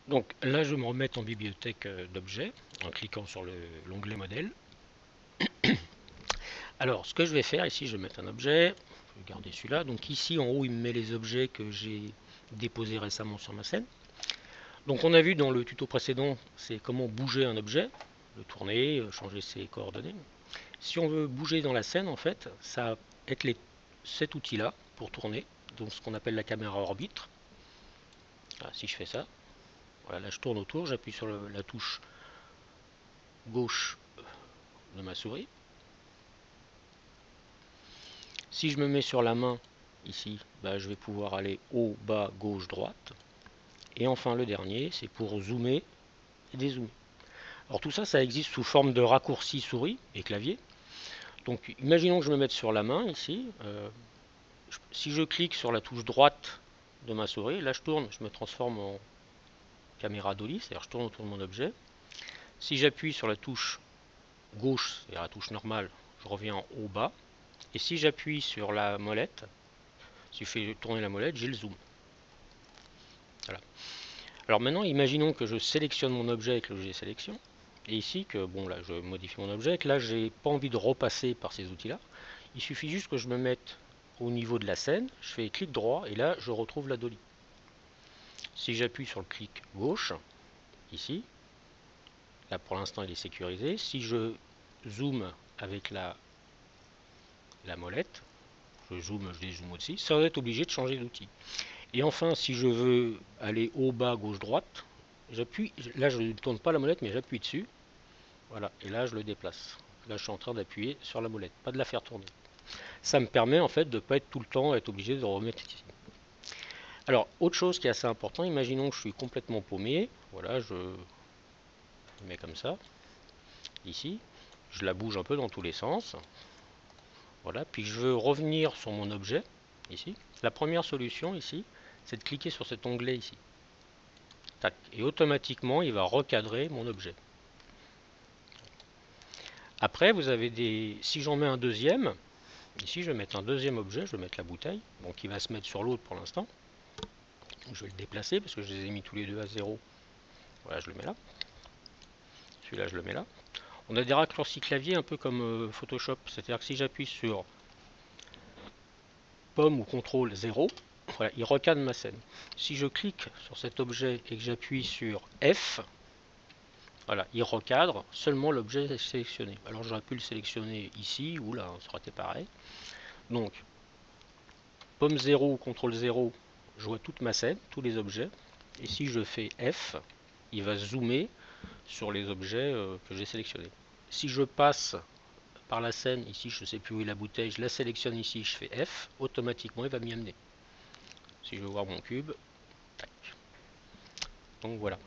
Donc là, je vais me remettre en bibliothèque d'objets en cliquant sur l'onglet modèle. Alors, ce que je vais faire ici, je vais mettre un objet. Je vais garder celui-là. Donc ici, en haut, il me met les objets que j'ai déposés récemment sur ma scène. Donc on a vu dans le tuto précédent, c'est comment bouger un objet, le tourner, changer ses coordonnées. Si on veut bouger dans la scène, en fait, ça va être cet outil-là pour tourner, donc ce qu'on appelle la caméra orbite. Voilà, si je fais ça, voilà, là je tourne autour, j'appuie sur la touche gauche de ma souris. Si je me mets sur la main, ici, bah, je vais pouvoir aller haut, bas, gauche, droite. Et enfin le dernier, c'est pour zoomer et dézoomer. Alors tout ça, ça existe sous forme de raccourci souris et clavier. Donc imaginons que je me mette sur la main ici. Si je clique sur la touche droite de ma souris, là je tourne, je me transforme en caméra dolly, c'est-à-dire je tourne autour de mon objet. Si j'appuie sur la touche gauche, c'est-à-dire la touche normale, je reviens en haut bas. Et si j'appuie sur la molette, si je fais tourner la molette, j'ai le zoom. Voilà. Alors maintenant, imaginons que je sélectionne mon objet avec le levier sélection. Et ici, que bon là, je modifie mon objet, que là, j'ai pas envie de repasser par ces outils-là. Il suffit juste que je me mette au niveau de la scène, je fais clic droit et là, je retrouve la dolly. Si j'appuie sur le clic gauche, ici, là pour l'instant, il est sécurisé. Si je zoome avec la molette, je zoome, je dézoome aussi, sans être obligé de changer d'outil. Et enfin, si je veux aller haut, bas, gauche, droite, j'appuie, là je ne tourne pas la molette, mais j'appuie dessus. Voilà, et là je le déplace. Là je suis en train d'appuyer sur la molette, pas de la faire tourner. Ça me permet en fait de ne pas être tout le temps être obligé de remettre ici. Alors, autre chose qui est assez important, imaginons que je suis complètement paumé. Voilà, je mets comme ça, ici. Je la bouge un peu dans tous les sens. Voilà, puis je veux revenir sur mon objet, ici. La première solution ici, c'est de cliquer sur cet onglet ici. Tac, et automatiquement, il va recadrer mon objet. Après, vous avez des. Si j'en mets un deuxième, ici je vais mettre un deuxième objet, je vais mettre la bouteille, donc il va se mettre sur l'autre pour l'instant. Je vais le déplacer parce que je les ai mis tous les deux à 0. Voilà, je le mets là. Celui-là, je le mets là. On a des raccourcis clavier un peu comme Photoshop, c'est-à-dire que si j'appuie sur pomme ou CTRL 0, voilà, il recadre ma scène. Si je clique sur cet objet et que j'appuie sur F, voilà, il recadre, seulement l'objet est sélectionné. Alors j'aurais pu le sélectionner ici ou là, ça aurait été pareil. Donc, pomme 0 ou CTRL 0, je vois toute ma scène, tous les objets. Et si je fais F, il va zoomer sur les objets que j'ai sélectionnés. Si je passe par la scène, ici je ne sais plus où est la bouteille, je la sélectionne ici, je fais F, automatiquement il va m'y amener. Si je veux voir mon cube, tac. Donc voilà.